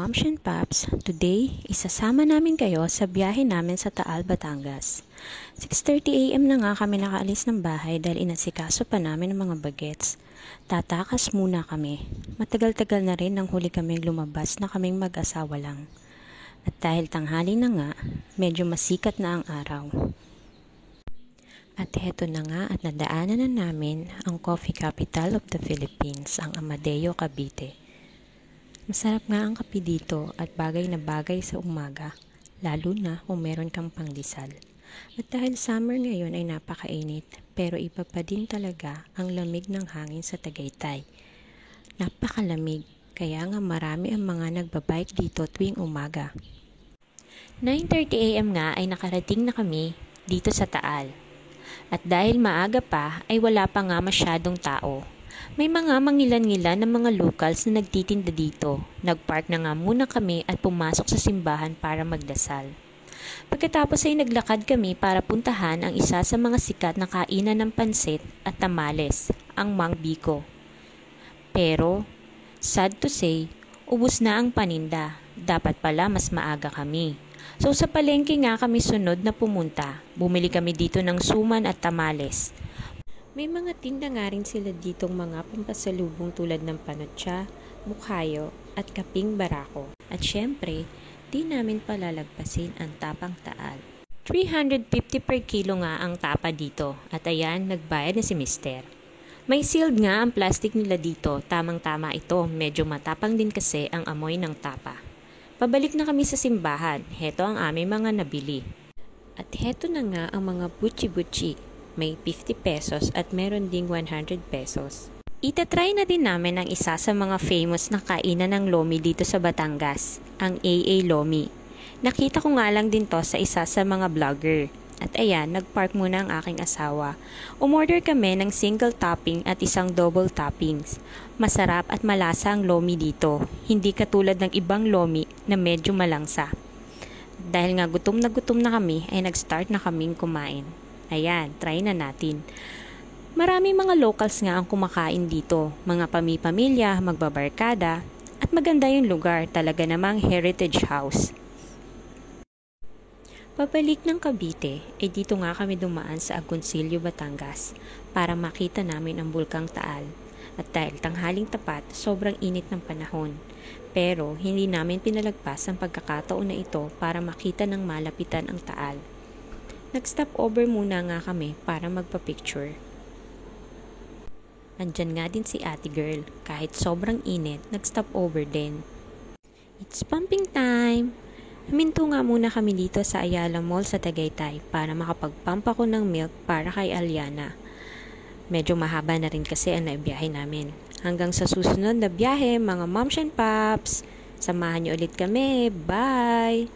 Moms and Paps, today, isasama namin kayo sa biyahe namin sa Taal, Batangas. 6:30 AM na nga kami nakaalis ng bahay dahil inasikaso pa namin ang mga bagets. Tatakas muna kami. Matagal-tagal na rin nang huli kaming lumabas na kaming mag-asawa lang. At dahil tanghali na nga, medyo masikat na ang araw. At heto na nga at nadaanan na namin ang coffee capital of the Philippines, ang Amadeo, Cavite. Masarap nga ang kape dito at bagay na bagay sa umaga, lalo na kung meron kang pangdisal. At dahil summer ngayon ay napakainit, pero iba pa din talaga ang lamig ng hangin sa Tagaytay. Napakalamig, kaya nga marami ang mga nagbabike dito tuwing umaga. 9:30 AM nga ay nakarating na kami dito sa Taal. At dahil maaga pa ay wala pa nga masyadong tao. May mga mangilan-ngilan ng mga locals na nagtitinda dito. Nagpark na nga muna kami at pumasok sa simbahan para magdasal. Pagkatapos ay naglakad kami para puntahan ang isa sa mga sikat na kainan ng pansit at tamales, ang Mang Biko. Pero, sad to say, ubos na ang paninda. Dapat pala mas maaga kami. So sa palengke nga kami sunod na pumunta. Bumili kami dito ng suman at tamales. May mga tinda nga rin sila ditong mga pampasalubong tulad ng panotsa, mukhayo at kaping barako. At syempre, di namin palalagpasin ang tapang Taal. 350 per kilo nga ang tapa dito at ayan, nagbayad na si Mister. May sealed nga ang plastic nila dito, tamang-tama ito, medyo matapang din kasi ang amoy ng tapa. Pabalik na kami sa simbahan, heto ang aming mga nabili. At heto na nga ang mga butchi-butchi. May 50 pesos at meron ding 100 pesos. Itatry na din namin ang isa sa mga famous na kainan ng lomi dito sa Batangas, ang AA Lomi. Nakita ko nga lang din to sa isa sa mga vlogger. At ayan, nagpark muna ang aking asawa. Umorder kami ng single topping at isang double toppings. Masarap at malasa ang lomi dito, hindi katulad ng ibang lomi na medyo malangsa. Dahil nga gutom na kami, ay nag-start na kaming kumain. Ayan, try na natin. Maraming mga locals nga ang kumakain dito. Mga pamilya, magbabarkada. At maganda yung lugar, talaga namang heritage house. Pabalik ng Cavite, dito nga kami dumaan sa Agoncillo, Batangas para makita namin ang Bulkang Taal. At dahil tanghaling tapat, sobrang init ng panahon. Pero hindi namin pinalagpas ang pagkakataon na ito para makita ng malapitan ang Taal. Nag-stop over muna nga kami para magpa-picture. Andyan nga din si ate girl. Kahit sobrang init, nag-stop over din. It's pumping time! Huminto nga muna kami dito sa Ayala Mall sa Tagaytay para makapag-pump ako ng milk para kay Aliana. Medyo mahaba na rin kasi ang naibiyahe namin. Hanggang sa susunod na biyahe, mga moms and paps! Samahan niyo ulit kami. Bye!